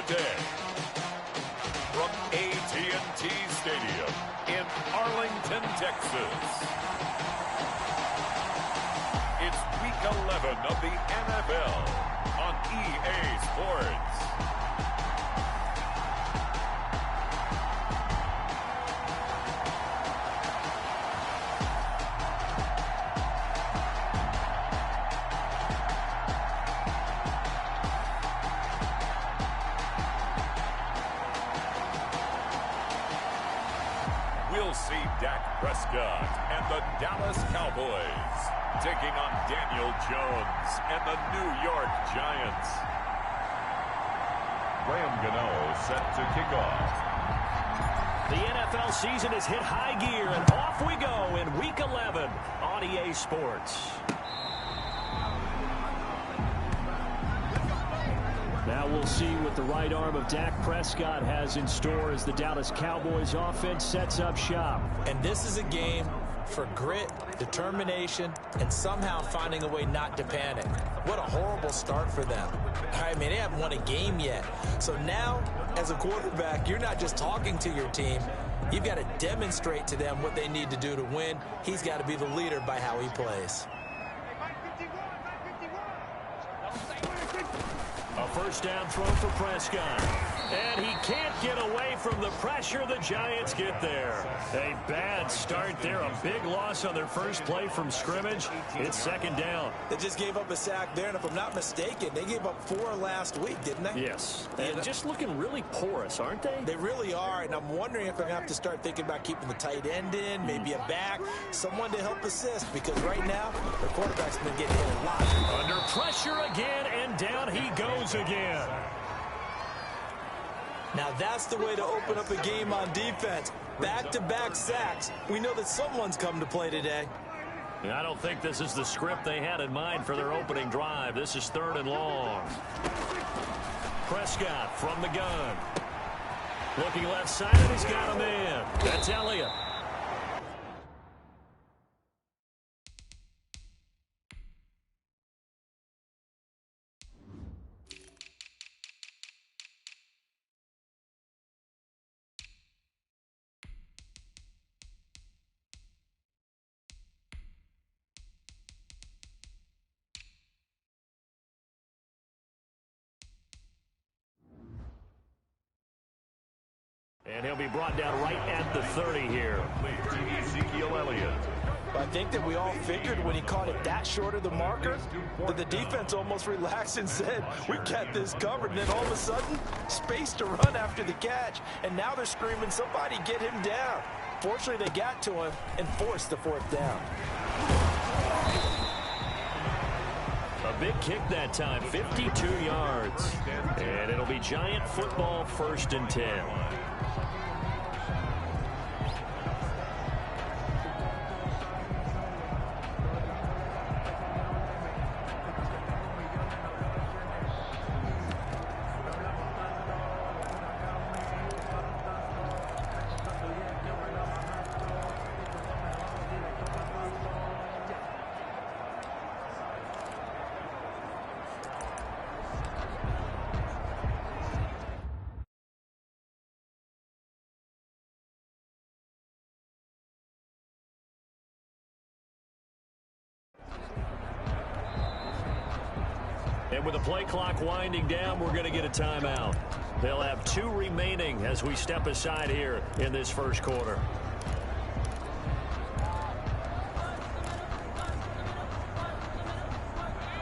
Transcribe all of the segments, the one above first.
today. From AT&T Stadium in Arlington, Texas. It's Week 11 of the NFL on EA Sports. We'll see Dak Prescott and the Dallas Cowboys taking on Daniel Jones and the New York Giants. Graham Gano set to kick off. The NFL season has hit high gear, and off we go in Week 11 on EA Sports. Now we'll see what the right arm of Dak Prescott has in store as the Dallas Cowboys offense sets up shop. And this is a game for grit, determination, and somehow finding a way not to panic. What a horrible start for them. I mean, they haven't won a game yet. So now, as a quarterback, you're not just talking to your team. You've got to demonstrate to them what they need to do to win. He's got to be the leader by how he plays. A first down throw for Prescott. And he can't get away from the pressure. The Giants get there. A bad start there. A big loss on their first play from scrimmage. It's second down. They just gave up a sack there, and if I'm not mistaken, they gave up 4 last week, didn't they? Yes. And just looking really porous, aren't they? They really are, and I'm wondering if they're going to have to start thinking about keeping the tight end in, maybe a back, someone to help assist, because right now, their quarterback's been getting hit a lot. Under pressure again, and down he goes again. Now that's the way to open up a game on defense. Back-to-back sacks. We know that someone's come to play today. I don't think this is the script they had in mind for their opening drive. This is 3rd and long. Prescott from the gun. Looking left side, and he's got him in. That's Elliott. And he'll be brought down right at the 30 here. Ezekiel Elliott. I think that we all figured when he caught it that short of the marker that the defense almost relaxed and said, we got this covered. And then all of a sudden, space to run after the catch. And now they're screaming, somebody get him down. Fortunately, they got to him and forced the 4th down. A big kick that time, 52 yards. And it'll be Giant football, 1st and 10. And with the play clock winding down, we're going to get a timeout. They'll have 2 remaining as we step aside here in this first quarter.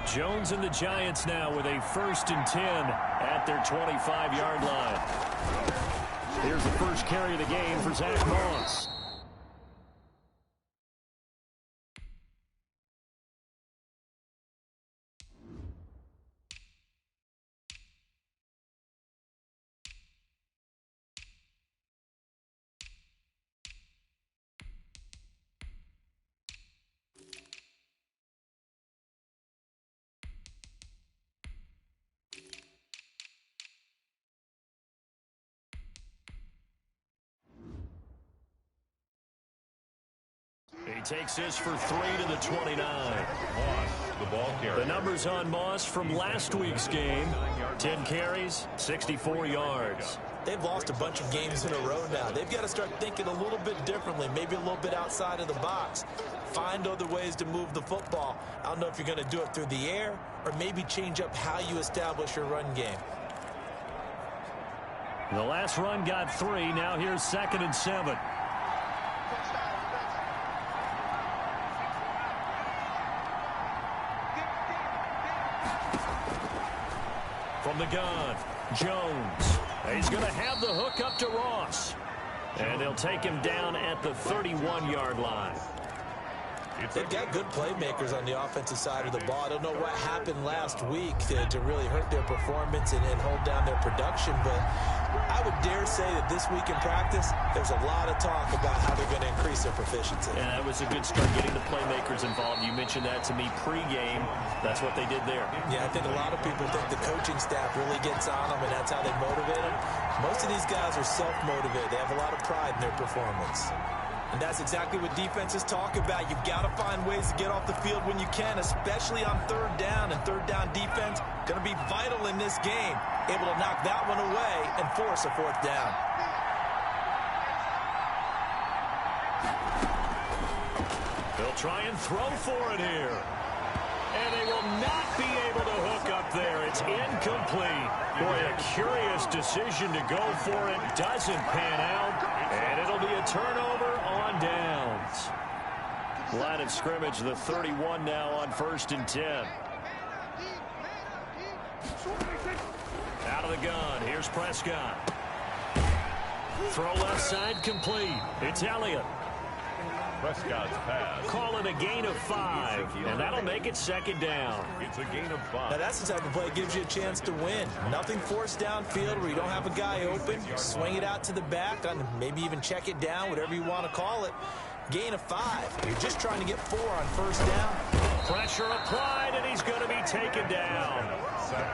Jones and the Giants now with a 1st and 10 at their 25-yard line. Here's the first carry of the game for Zach Moss. He takes this for 3 to the 29. the ball carrier. The numbers on Moss from last week's game: 10 carries, 64 yards. They've lost a bunch of games in a row now. They've got to start thinking a little bit differently, maybe a little bit outside of the box. Find other ways to move the football. I don't know if you're going to do it through the air or maybe change up how you establish your run game. The last run got 3. Now here's 2nd and 7. From the gun, Jones. He's going to have the hook up to Ross. And they'll take him down at the 31-yard line. They've got good playmakers on the offensive side of the ball. I don't know what happened last week to really hurt their performance and hold down their production, but I would dare say that this week in practice, there's a lot of talk about how they're going to increase their proficiency. Yeah, that was a good start, getting the playmakers involved. You mentioned that to me pregame. That's what they did there. Yeah, I think a lot of people think the coaching staff really gets on them, and that's how they motivate them. Most of these guys are self-motivated. They have a lot of pride in their performance. And that's exactly what defenses talk about. You've got to find ways to get off the field when you can, especially on 3rd down. And 3rd down defense going to be vital in this game. Able to knock that one away and force a 4th down. They'll try and throw for it here. And they will not be able to hook up there. It's incomplete. Boy, a curious decision to go for it. Doesn't pan out. And it'll be a turnover on downs. Line of scrimmage, the 31 now on 1st and 10. Out of the gun. Here's Prescott. Throw left side complete. It's Elliott. Prescott's pass. Call it a gain of 5, and that'll make it 2nd down. It's a gain of 5. Now that's the type of play that gives you a chance to win. Nothing forced downfield where you don't have a guy open. Swing it out to the back, and maybe even check it down, whatever you want to call it. Gain of 5. You're just trying to get 4 on 1st down. Pressure applied, and he's going to be taken down.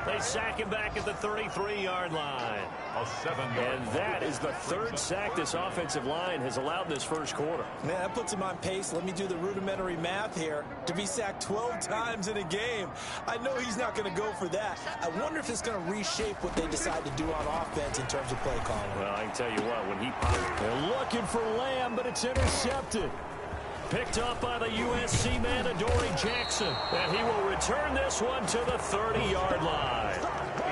They sack him back at the 33-yard line. And that is the 3rd sack this offensive line has allowed this first quarter. Man, that puts him on pace. Let me do the rudimentary math here. To be sacked 12 times in a game, I know he's not going to go for that. I wonder if it's going to reshape what they decide to do on offense in terms of play calling. Well, I can tell you what, when he popped, they're looking for Lamb, but it's intercepted. Picked up by the USC man, Adoree Jackson. And he will return this one to the 30-yard line.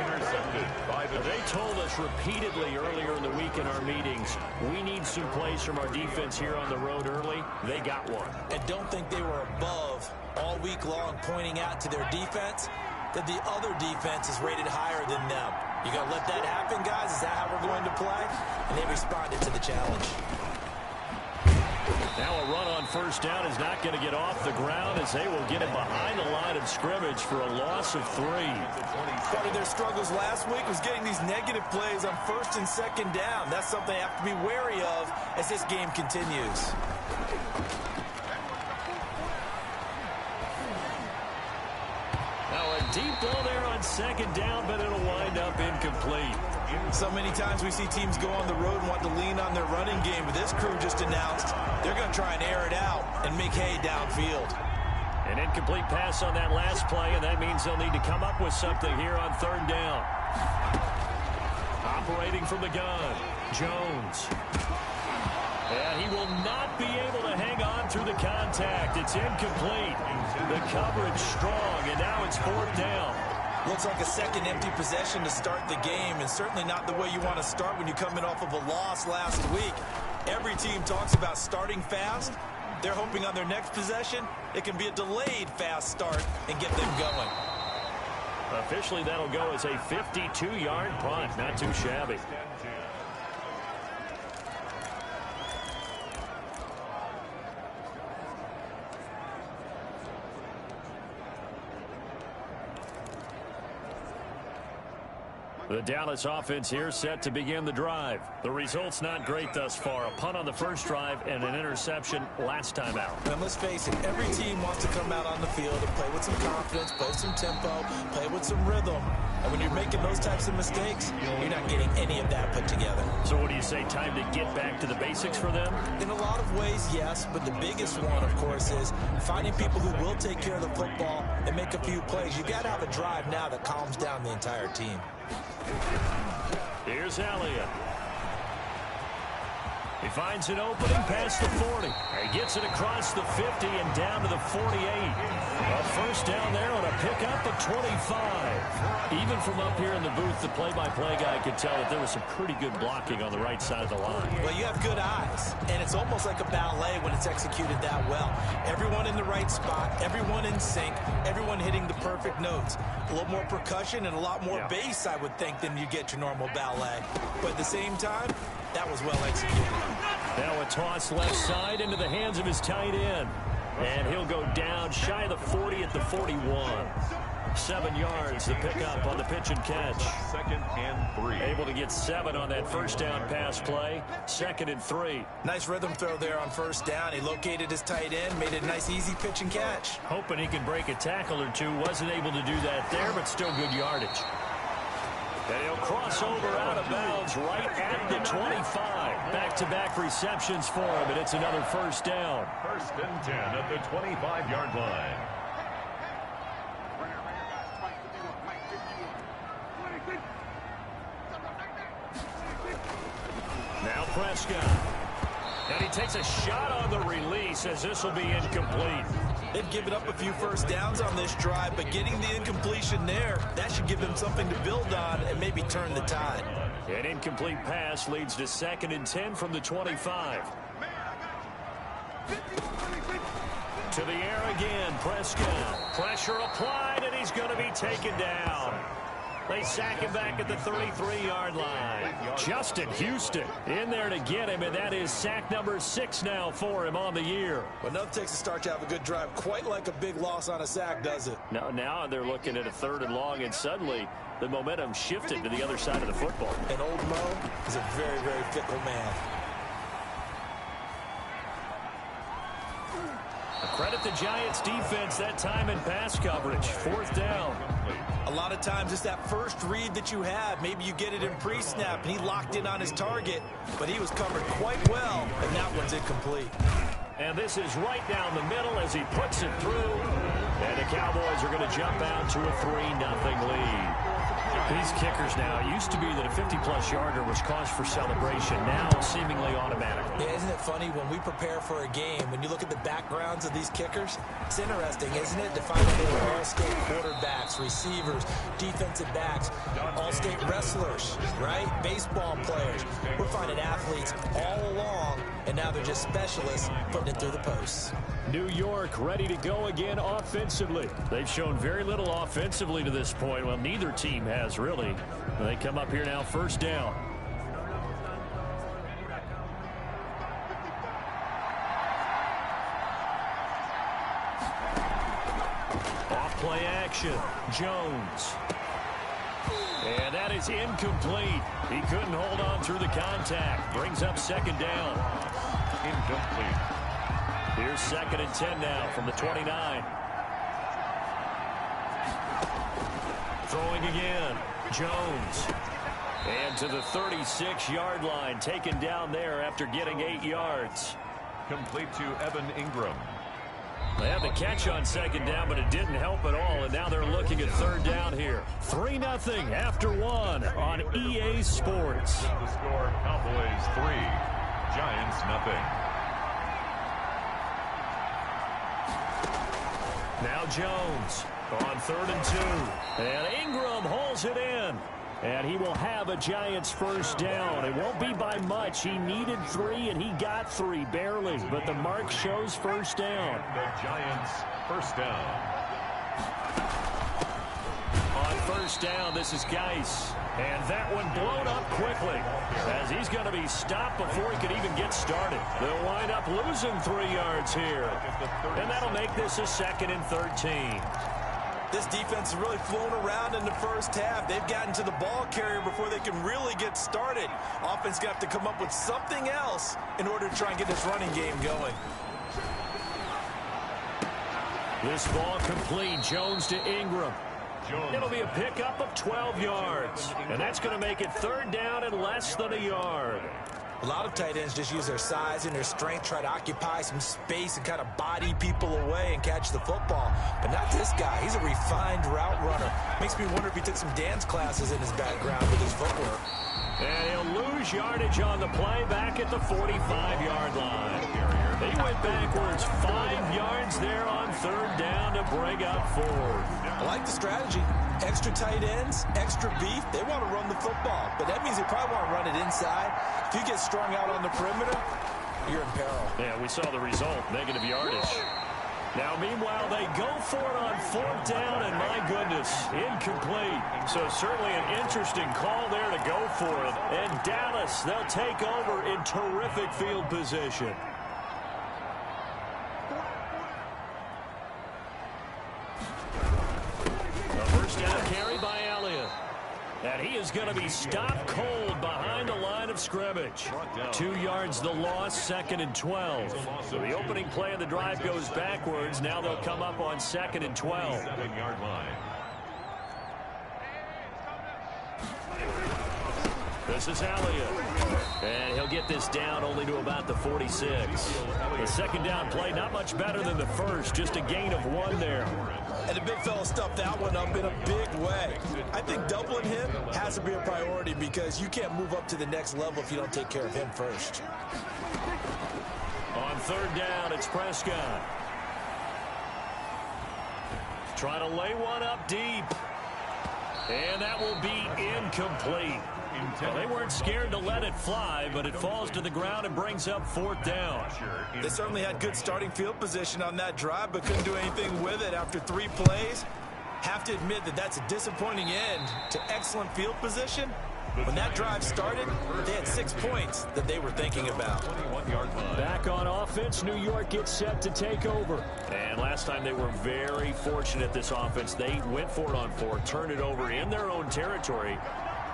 Intercepted by the... They told us repeatedly earlier in the week in our meetings, we need some plays from our defense here on the road early. They got one. And don't think they were above all week long pointing out to their defense that the other defense is rated higher than them. You going to let that happen, guys? Is that how we're going to play? And they responded to the challenge. Now a run on 1st down is not going to get off the ground as they will get it behind the line of scrimmage for a loss of 3. Part of their struggles last week was getting these negative plays on 1st and 2nd down. That's something they have to be wary of as this game continues. Now a deep ball there on 2nd down, but it'll wind up incomplete. So many times we see teams go on the road and want to lean on their running game, but this crew just announced they're going to try and air it out and make hay downfield. An incomplete pass on that last play, and that means they'll need to come up with something here on 3rd down. Operating from the gun, Jones. And he will not be able to hang on through the contact. It's incomplete. The coverage strong, and now it's 4th down. Looks like a second empty possession to start the game, and certainly not the way you want to start when you're coming off of a loss last week. Every team talks about starting fast. They're hoping on their next possession, it can be a delayed fast start and get them going. Officially, that'll go as a 52-yard punt. Not too shabby. The Dallas offense here set to begin the drive. The result's not great thus far. A punt on the first drive and an interception last time out. And let's face it, every team wants to come out on the field and play with some confidence, play some tempo, play with some rhythm. And when you're making those types of mistakes, you're not getting any of that put together. So what do you say, time to get back to the basics for them? In a lot of ways, yes, but the biggest one, of course, is finding people who will take care of the football and make a few plays. You got to have a drive now that calms down the entire team. Here's Elliott. He finds an opening past the 40. He gets it across the 50 and down to the 48. A first down there on a pickup of 25. Even from up here in the booth, the play-by-play guy could tell that there was some pretty good blocking on the right side of the line. Well, you have good eyes, and it's almost like a ballet when it's executed that well. Everyone in the right spot, everyone in sync, everyone hitting the perfect notes. A little more percussion and a lot more bass, I would think, than you get your normal ballet. But at the same time, that was well executed. Now a toss left side into the hands of his tight end. And he'll go down shy of the 40 at the 41. 7 yards to pick up on the pitch and catch. 2nd and 3. Able to get 7 on that first down pass play. 2nd and 3. Nice rhythm throw there on first down. He located his tight end, made it a nice easy pitch and catch. Hoping he could break a tackle or two. Wasn't able to do that there, but still good yardage. And he'll cross over out of bounds right at the 25. Back-to-back receptions for him, and it's another first down. 1st and 10 at the 25-yard line. Now Prescott. And he takes a shot on the release as this will be incomplete. They've given up a few first downs on this drive, but getting the incompletion there, that should give them something to build on and maybe turn the tide. An incomplete pass leads to 2nd and 10 from the 25. To the air again, Prescott. Pressure applied, and he's going to be taken down. They sack him back at the 33-yard line. Justin Houston in there to get him, and that is sack number 6 now for him on the year. Well, nothing takes a start to have a good drive quite like a big loss on a sack, does it? Now they're looking at a 3rd and long, and suddenly the momentum shifted to the other side of the football. And old Mo is a very, very fickle man. Credit the Giants defense that time in pass coverage. 4th down. A lot of times it's that first read that you have. Maybe you get it in pre-snap, and he locked in on his target, but he was covered quite well, and that one's incomplete. And this is right down the middle as he puts it through. And the Cowboys are going to jump out to a 3-0 lead. These kickers now, it used to be that a 50-plus yarder was cause for celebration. Now seemingly automatic. Yeah, isn't it funny when we prepare for a game, when you look at the backgrounds of these kickers? It's interesting, isn't it, to find out they were all-state quarterbacks, receivers, defensive backs, all-state wrestlers, right? Baseball players. We're finding athletes all along, and now they're just specialists putting it through the posts. New York ready to go again offensively. They've shown very little offensively to this point. Well, neither team has really. They come up here now, first down. Off play action. Jones. And that is incomplete. He couldn't hold on through the contact. Brings up 2nd down. Incomplete. Here's 2nd and 10 now from the 29. Throwing again. Jones. And to the 36-yard line. Taken down there after getting 8 yards. Complete to Evan Ingram. They had the catch on 2nd down, but it didn't help at all. And now they're looking at 3rd down here. 3-0 after 1 on EA Sports. The score, Cowboys 3, Giants 0. Now Jones on 3rd and 2. And Ingram holds it in. And he will have a Giants first down. It won't be by much. He needed 3, and he got 3, barely. But the mark shows first down. The Giants first down. On first down, this is Geis. And that one blown up quickly as he's going to be stopped before he could even get started. They'll wind up losing 3 yards here. And that'll make this a 2nd and 13. This defense has really flown around in the first half. They've gotten to the ball carrier before they can really get started. Offense going to have to come up with something else in order to try and get this running game going. This ball complete. Jones to Ingram. It'll be a pickup of 12 yards. And that's going to make it 3rd down and less than a yard. A lot of tight ends just use their size and their strength, try to occupy some space and kind of body people away and catch the football. But not this guy. He's a refined route runner. Makes me wonder if he took some dance classes in his background with his footwork. And he'll lose yardage on the play back at the 45-yard line. He went backwards 5 yards there on 3rd down to bring up 4th. I like the strategy. Extra tight ends, extra beef. They want to run the football, but that means they probably want to run it inside. If you get strung out on the perimeter, you're in peril. Yeah, we saw the result, negative yardage. Now, meanwhile, they go for it on 4th down, and my goodness, incomplete. So certainly an interesting call there to go for it. And Dallas, they'll take over in terrific field position. Carry by Elliott. And he is going to be stopped cold behind the line of scrimmage. 2 yards the loss, 2nd and 12. So the opening play of the drive goes backwards. Now they'll come up on 2nd and 12. 7-yard line. This is Elliott. And he'll get this down only to about the 46. The 2nd down play, not much better than the first. Just a gain of 1 there. And the big fella stuffed that one up in a big way. I think doubling him has to be a priority because you can't move up to the next level if you don't take care of him first. On 3rd down, it's Prescott. Trying to lay one up deep. And that will be incomplete. Well, they weren't scared to let it fly, but it falls to the ground and brings up 4th down. They certainly had good starting field position on that drive, but couldn't do anything with it after 3 plays. Have to admit that that's a disappointing end to excellent field position. When that drive started, they had 6 points that they were thinking about. Back on offense, New York gets set to take over. And last time they were very fortunate, this offense. They went for it on 4, turned it over in their own territory.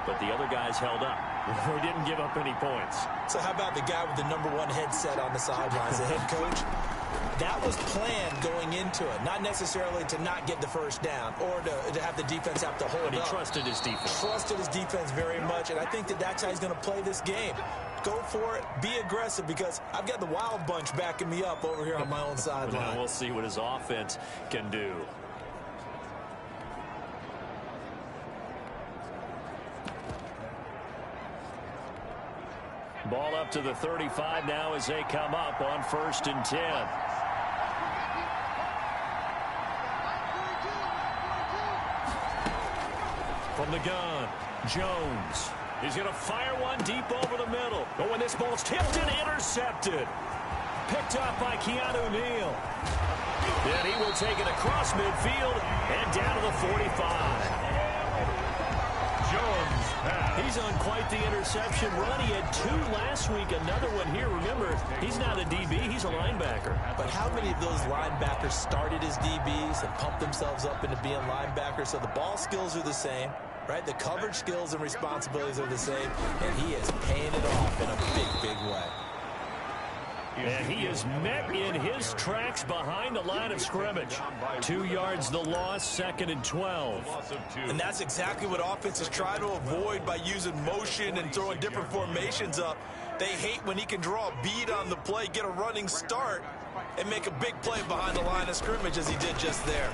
But the other guys held up. They didn't give up any points. So how about the guy with the #1 headset on the sidelines, the head coach? That was planned going into it, not necessarily to not get the 1st down or to have the defense have to hold up. But he trusted his defense. Trusted his defense very much, and I think that that's how he's going to play this game. Go for it, be aggressive, because I've got the wild bunch backing me up over here on my own sideline. Now we'll see what his offense can do. Ball up to the 35 now as they come up on 1st and 10. From the gun, Jones. He's going to fire one deep over the middle. But when this ball's tipped and intercepted. Picked up by Keanu Neal. Then he will take it across midfield and down to the 45. Jones pass. He's on quite the interception run. He had 2 last week, another one here. Remember, he's not a DB, he's a linebacker. But how many of those linebackers started as DBs and pumped themselves up into being linebackers? So the ball skills are the same, right? The coverage skills and responsibilities are the same, and he is paying it off in a big, big way. And he is met in his tracks behind the line of scrimmage. 2 yards the loss, 2nd and 12. And that's exactly what offenses try to avoid by using motion and throwing different formations up. They hate when he can draw a bead on the play, get a running start, and make a big play behind the line of scrimmage as he did just there.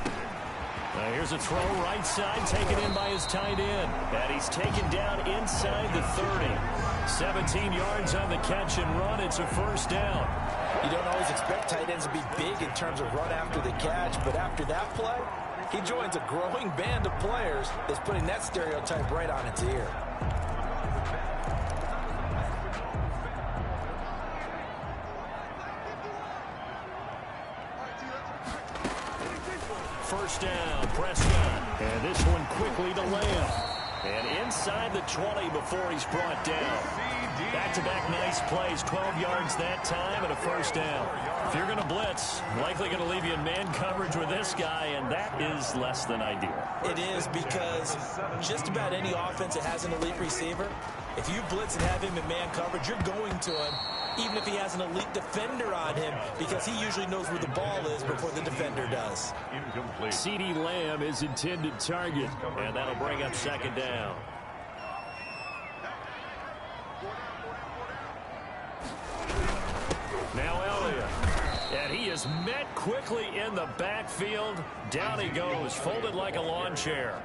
Now here's a throw right side, taken in by his tight end. And he's taken down inside the 30. 17 yards on the catch and run. It's a 1st down. You don't always expect tight ends to be big in terms of run after the catch, but after that play, he joins a growing band of players that's putting that stereotype right on its ear. First down, Prescott. And this one quickly to Lamb. And inside the 20 before he's brought down. Back-to-back nice plays, 12 yards that time and a 1st down. If you're going to blitz, likely going to leave you in man coverage with this guy, and that is less than ideal. It is, because just about any offense that has an elite receiver, If you blitz and have him in man coverage, you're going to him, even if he has an elite defender on him, because he usually knows where the ball is before the defender does. Incomplete. CeeDee Lamb is intended target, and that'll bring up second down. Now Elliott. And he is met quickly in the backfield. Down he goes, folded like a lawn chair.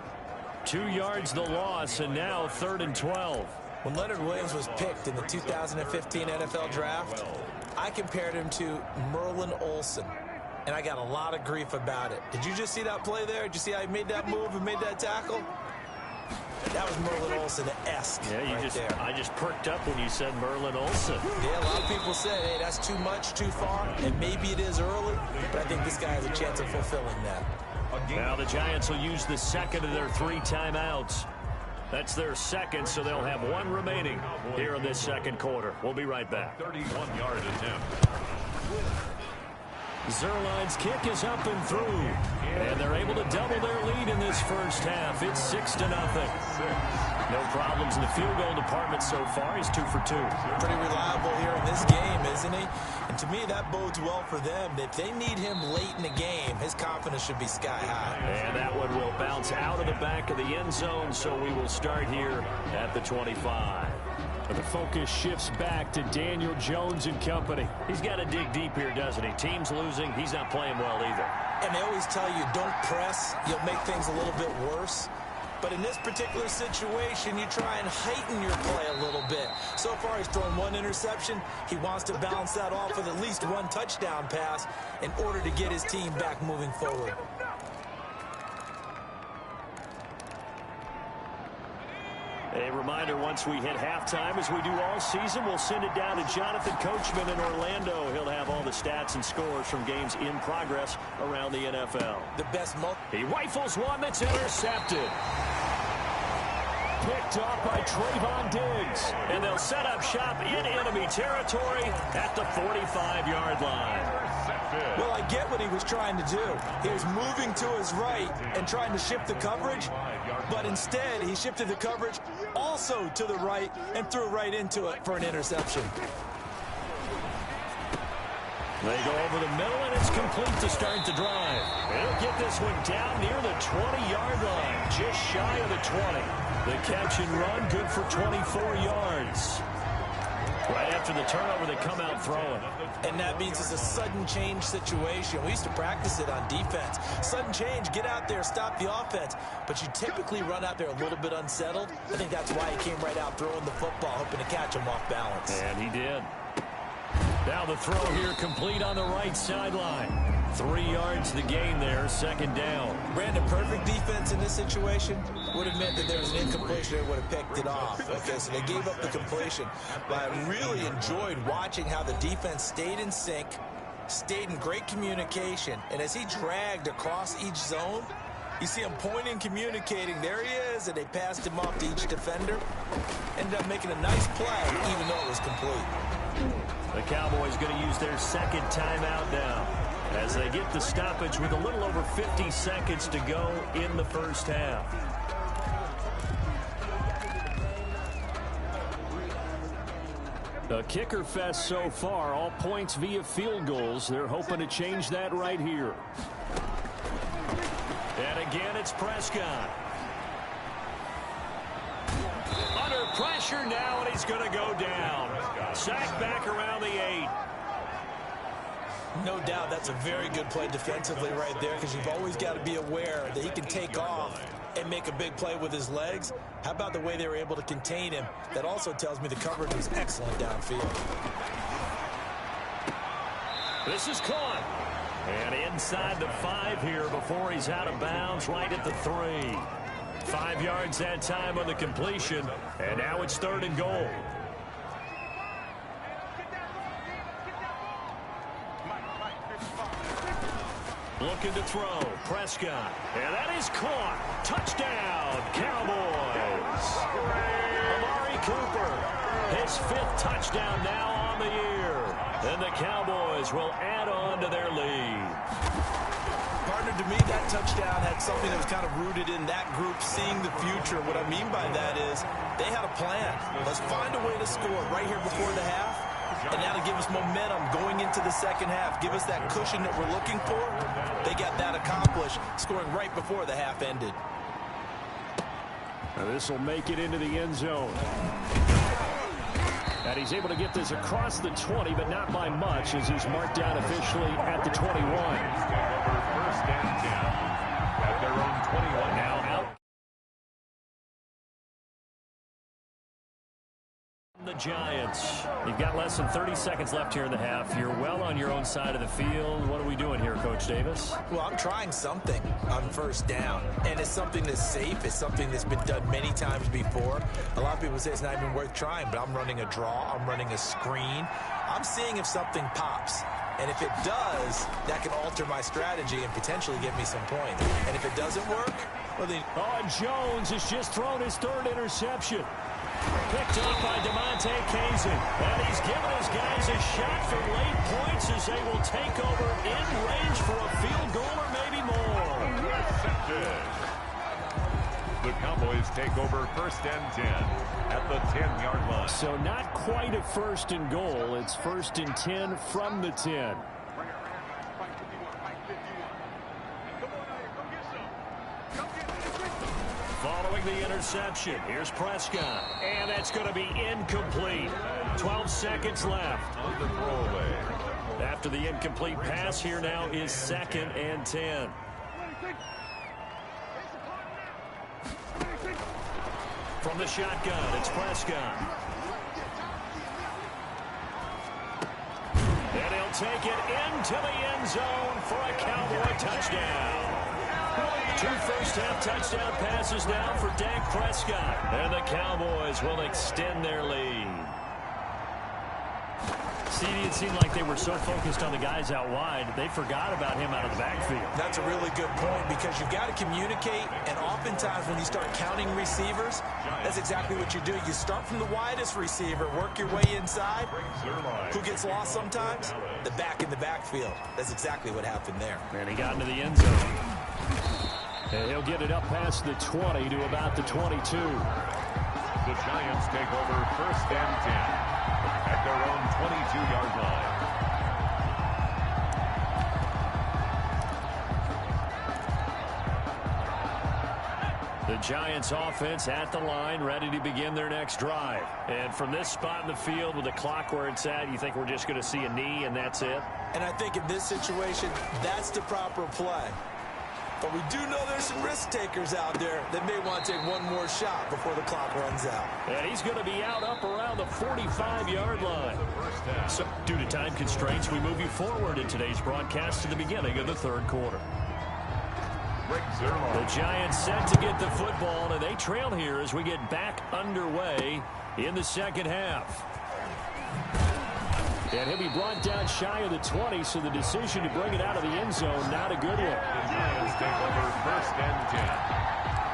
2 yards the loss, and now 3rd and 12. When Leonard Williams was picked in the 2015 NFL Draft, I compared him to Merlin Olsen, and I got a lot of grief about it. Did you just see that play there? Did you see how he made that move and made that tackle? That was Merlin Olsen-esque. Yeah, I just perked up when you said Merlin Olsen. Yeah, a lot of people said, hey, that's too much, too far, and maybe it is early, but I think this guy has a chance of fulfilling that. Now the Giants will use the second of their 3 timeouts. That's their second, so they'll have 1 remaining here in this second quarter. We'll be right back. 31-yard attempt. Zerline's kick is up and through, and they're able to double their lead in this first half. It's 6-0. No problems in the field goal department so far. He's 2 for 2. Pretty reliable here in this game, isn't he? And to me, that bodes well for them. If they need him late in the game, his confidence should be sky high. And that one will bounce out of the back of the end zone, so we will start here at the 25. But the focus shifts back to Daniel Jones and company. He's got to dig deep here, doesn't he? Team's losing. He's not playing well either. And they always tell you, don't press. You'll make things a little bit worse. But in this particular situation, you try and heighten your play a little bit. So far, he's thrown 1 interception. He wants to balance that off with at least 1 touchdown pass in order to get his team back moving forward. A reminder, once we hit halftime, as we do all season, we'll send it down to Jonathan Coachman in Orlando. He'll have all the stats and scores from games in progress around the NFL. The best He rifles one that's intercepted. Picked off by Trayvon Diggs. And they'll set up shop in enemy territory at the 45-yard line. Well, I get what he was trying to do. He was moving to his right and trying to shift the coverage, but instead he shifted the coverage also to the right and threw right into it for an interception. They go over the middle, and it's complete to start the drive. They'll get this one down near the 20-yard line, just shy of the 20. The catch and run, good for 24 yards. Right after the turnover, they come out throwing. And that means it's a sudden change situation. We used to practice it on defense. Sudden change, get out there, stop the offense. But you typically run out there a little bit unsettled. I think that's why he came right out throwing the football, hoping to catch him off balance. And he did. Now the throw here complete on the right sideline. 3 yards the gain there, second down. Brandon, perfect defense in this situation would have meant that there was an incompletion that would have picked it off. Okay, so they gave up the completion. But I really enjoyed watching how the defense stayed in sync, stayed in great communication, and as he dragged across each zone, you see him pointing, communicating. There he is, and they passed him off to each defender. Ended up making a nice play, even though it was complete. The Cowboys going to use their second timeout now as they get the stoppage with a little over 50 seconds to go in the first half. A kicker fest so far, all points via field goals. They're hoping to change that right here. And again, it's Prescott. Under pressure now, and he's going to go down. Sacked back around the 8. No doubt that's a very good play defensively right there, because you've always got to be aware that he can take off and make a big play with his legs. How about the way they were able to contain him? That also tells me the coverage was excellent downfield. This is caught. And inside the 5 here before he's out of bounds, right at the 3. 5 yards that time on the completion, and now it's 3rd and goal. Looking to throw. Prescott. And that is caught. Touchdown, Cowboys. Amari Cooper. His 5th touchdown now on the year. And the Cowboys will add on to their lead. Partner, to me, that touchdown had something that was kind of rooted in that group seeing the future. What I mean by that is they had a plan. Let's find a way to score right here before the half. And now to give us momentum going into the second half, give us that cushion that we're looking for. They got that accomplished, scoring right before the half ended. Now this will make it into the end zone. And he's able to get this across the 20, but not by much, as he's marked down officially at the 21. First and 10 at their own 21. Now out. The Giants. You've got less than 30 seconds left here in the half. You're well on your own side of the field. What are we doing here, Coach Davis? Well, I'm trying something on first down, and it's something that's safe. It's something that's been done many times before. A lot of people say it's not even worth trying, but I'm running a draw. I'm running a screen. I'm seeing if something pops. And if it does, that can alter my strategy and potentially get me some points. And if it doesn't work, well then... Jones has just thrown his 3rd interception. Picked up by DeMonte Kazin. And he's given his guys a shot for late points as they will take over in range for a field goal or maybe more. Intercepted. The Cowboys take over first and 10 at the 10-yard line. So not quite a 1st and goal. It's 1st and 10 from the 10. Following the interception, here's Prescott. And that's going to be incomplete. 12 seconds left. On the throwaway. After the incomplete pass, here now is 2nd and 10. From the shotgun, it's Prescott. And he'll take it into the end zone for a Cowboy touchdown. 2 first-half touchdown passes now for Dak Prescott. And the Cowboys will extend their lead. See, it seemed like they were so focused on the guys out wide, they forgot about him out of the backfield. That's a really good point because you've got to communicate, and oftentimes when you start counting receivers, that's exactly what you do. You start from the widest receiver, work your way inside. Who gets lost sometimes? The back in the backfield. That's exactly what happened there. And he got into the end zone. And he'll get it up past the 20 to about the 22. The Giants take over first and 10 at their own 22-yard line. The Giants offense at the line, ready to begin their next drive. And from this spot in the field with the clock where it's at, you think we're just going to see a knee and that's it? And I think in this situation, that's the proper play. But we do know there's some risk takers out there that may want to take one more shot before the clock runs out. And he's going to be out up around the 45-yard line. So, due to time constraints, we move you forward in today's broadcast to the beginning of the 3rd quarter. The Giants set to get the football, and they trail here as we get back underway in the 2nd half. And he'll be brought down shy of the 20, so the decision to bring it out of the end zone, not a good one. The Giants take over first and 10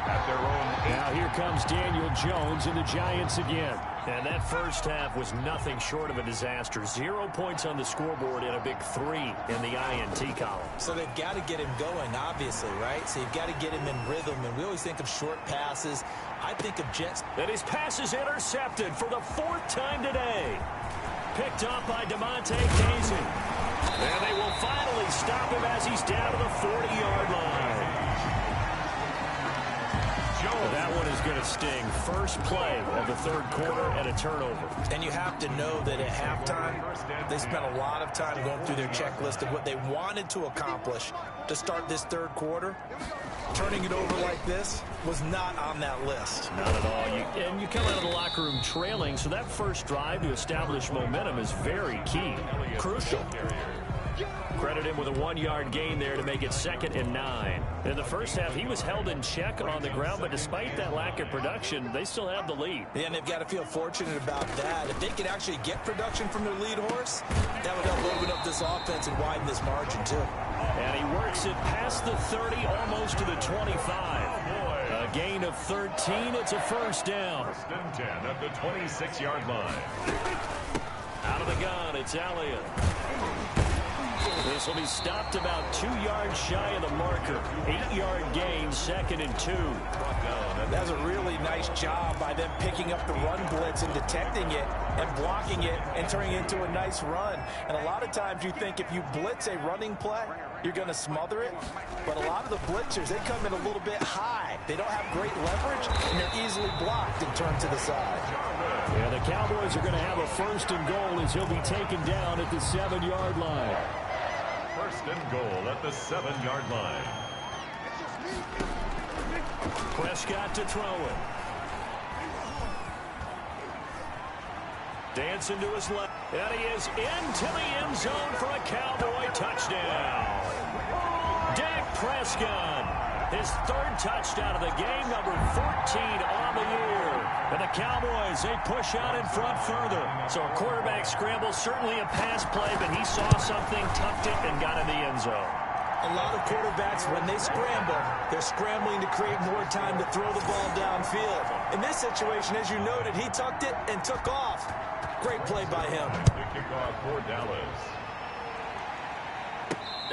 at their own 8. Now here comes Daniel Jones and the Giants again. And that first half was nothing short of a disaster. 0 points on the scoreboard and a big 3 in the INT column. So they've got to get him going, obviously, right? So you've got to get him in rhythm. And we always think of short passes. I think of jets. And his pass is intercepted for the 4th time today. Picked up by DeMonte Kazin. And they will finally stop him as he's down to the 40-yard line. That one is going to sting. First play of the 3rd quarter and a turnover. And you have to know that at halftime, they spent a lot of time going through their checklist of what they wanted to accomplish to start this 3rd quarter. Turning it over like this was not on that list. Not at all. And you come out of the locker room trailing, so that first drive to establish momentum is very key. Crucial. Credit him with a 1-yard gain there to make it 2nd and 9. In the first half, he was held in check on the ground, but despite that lack of production, they still have the lead. Yeah, and they've got to feel fortunate about that. If they could actually get production from their lead horse, that would help open up this offense and widen this margin, too. And he works it past the 30, almost to the 25. A gain of 13. It's a first down. First and 10 at the 26-yard line. Out of the gun, it's Elliott. This will be stopped about 2 yards shy of the marker. 8-yard gain, 2nd and 2. That's a really nice job by them picking up the run blitz and detecting it and blocking it and turning it into a nice run. And a lot of times you think if you blitz a running play, you're going to smother it. But a lot of the blitzers, they come in a little bit high. They don't have great leverage, and they're easily blocked and turned to the side. Yeah, the Cowboys are going to have a first and goal as he'll be taken down at the 7-yard line. First and goal at the 7-yard line. Prescott to throw it. Dancing to his left. And he is into the end zone for a Cowboy touchdown. Dak Prescott, his 3rd touchdown of the game, number 14 on the year. And the Cowboys, they push out in front further. So a quarterback scramble, certainly a pass play, but he saw something, tucked it, and got in the end zone. A lot of quarterbacks, when they scramble, they're scrambling to create more time to throw the ball downfield. In this situation, as you noted, he tucked it and took off. Great play by him. The kickoff for Dallas.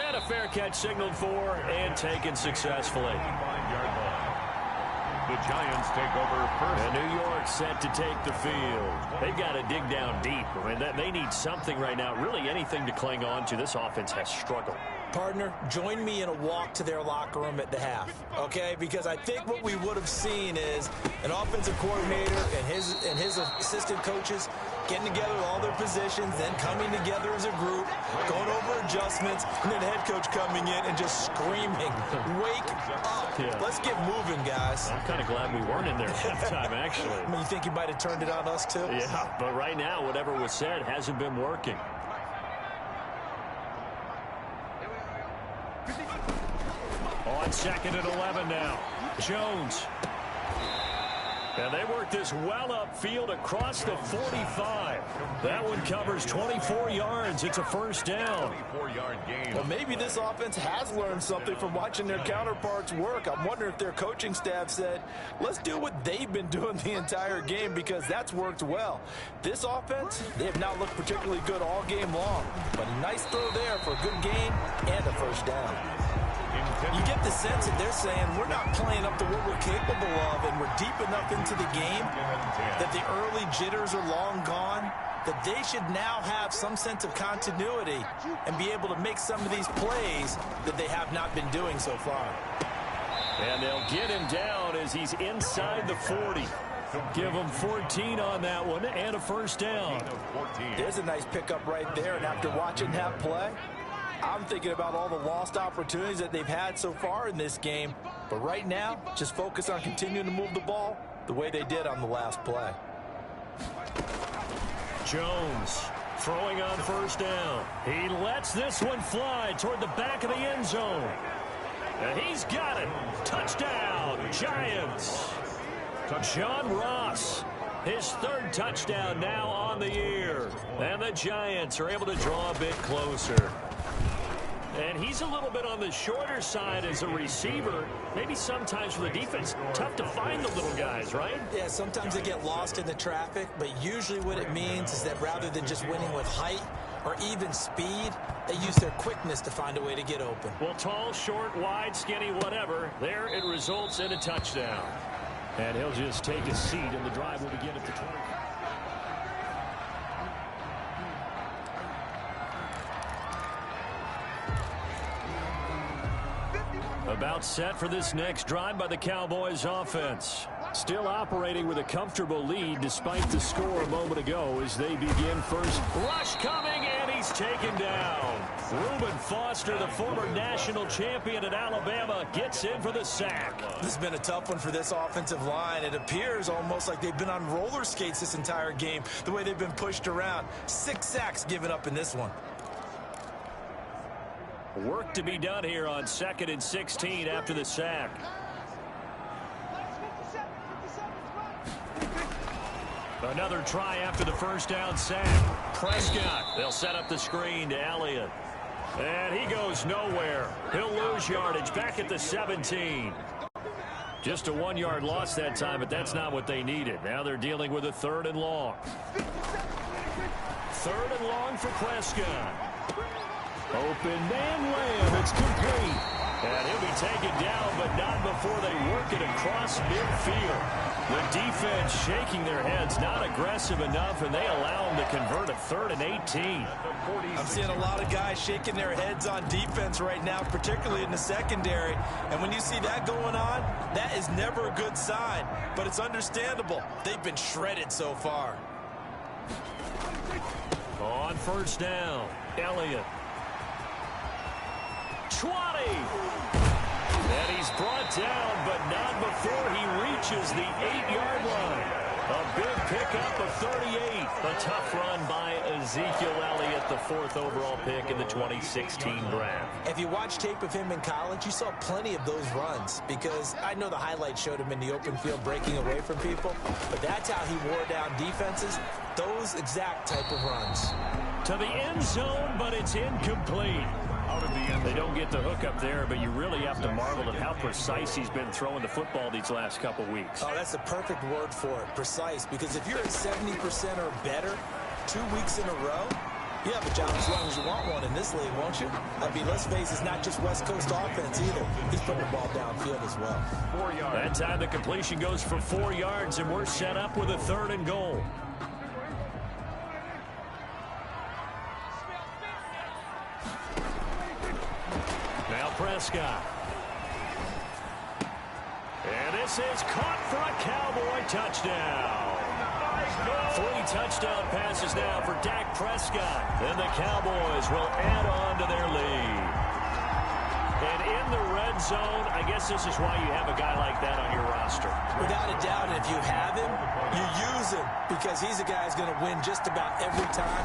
And a fair catch signaled for and taken successfully. 5-yard line. The Giants take over first. And New York set to take the field. They've got to dig down deep. I mean, they need something right now, really anything to cling on to. This offense has struggled. Partner, join me in a walk to their locker room at the half, okay? Because I think what we would have seen is an offensive coordinator and his assistant coaches getting together with all their positions, then coming together as a group, going over adjustments, and then the head coach coming in and just screaming, "Wake up. Yeah. Let's get moving, guys." I'm kind of glad we weren't in there at halftime, actually. I mean, you think he might have turned it on us, too? Yeah, but right now, whatever was said hasn't been working. On 2nd and 11 now. Jones. And they work this well upfield across the 45. That one covers 24 yards. It's a first down. 24-yard gain. Well, maybe this offense has learned something from watching their counterparts work. I'm wondering if their coaching staff said, let's do what they've been doing the entire game, because that's worked well. This offense, they have not looked particularly good all game long. But a nice throw there for a good gain and a first down. You get the sense that they're saying we're not playing up to what we're capable of, and we're deep enough into the game that the early jitters are long gone, that they should now have some sense of continuity and be able to make some of these plays that they have not been doing so far. And they'll get him down as he's inside the 40. Give him 14 on that one and a first down. There's a nice pickup right there, and after watching that play, I'm thinking about all the lost opportunities that they've had so far in this game. But right now, just focus on continuing to move the ball the way they did on the last play. Jones throwing on first down. He lets this one fly toward the back of the end zone. And he's got it. Touchdown, Giants. John Ross, his 3rd touchdown now on the year. And the Giants are able to draw a bit closer. And he's a little bit on the shorter side as a receiver. Maybe sometimes for the defense, tough to find the little guys, right? Yeah, sometimes they get lost in the traffic, but usually what it means is that rather than just winning with height or even speed, they use their quickness to find a way to get open. Well, tall, short, wide, skinny, whatever, there it results in a touchdown. And he'll just take a seat, and the drive will begin at the 20. About set for this next drive by the Cowboys offense. Still operating with a comfortable lead despite the score a moment ago as they begin first. Rush coming, and he's taken down. Reuben Foster, the former national champion at Alabama, gets in for the sack. This has been a tough one for this offensive line. It appears almost like they've been on roller skates this entire game, the way they've been pushed around. 6 sacks given up in this one. Work to be done here on 2nd and 16 after the sack. Another try after the first down sack. Prescott, they'll set up the screen to Elliott. And he goes nowhere. He'll lose yardage back at the 17. Just a 1-yard loss that time, but that's not what they needed. Now they're dealing with a 3rd and long. 3rd and long for Prescott. Open man Lamb. It's complete. And he'll be taken down, but not before they work it across midfield. The defense shaking their heads, not aggressive enough, and they allow them to convert a 3rd and 18. I'm seeing a lot of guys shaking their heads on defense right now, particularly in the secondary. And when you see that going on, that is never a good sign. But it's understandable. They've been shredded so far. On 1st down, Elliott. 20. And he's brought down, but not before he reaches the 8-yard line. A big pickup of 38. A tough run by Ezekiel Elliott, the 4th overall pick in the 2016 draft. If you watch tape of him in college, you saw plenty of those runs, because I know the highlights showed him in the open field breaking away from people, but that's how he wore down defenses, those exact type of runs. To the end zone, but it's incomplete. They don't get the hook up there, but you really have to marvel at how precise he's been throwing the football these last couple weeks. Oh, that's the perfect word for it, precise, because if you're at 70% or better 2 weeks in a row, you have a job as long as you want one in this league, won't you? I mean, let's face it, it's not just West Coast offense either. He's putting the ball downfield as well. 4 yards. That time the completion goes for 4 yards, and we're set up with a 3rd and goal. Now Prescott. And this is caught for a Cowboy touchdown. 3 touchdown passes now for Dak Prescott. And the Cowboys will add on to their lead. And in the red zone, I guess this is why you have a guy like that on your roster. Without a doubt, and if you have him, you use him, because he's a guy who's going to win just about every time.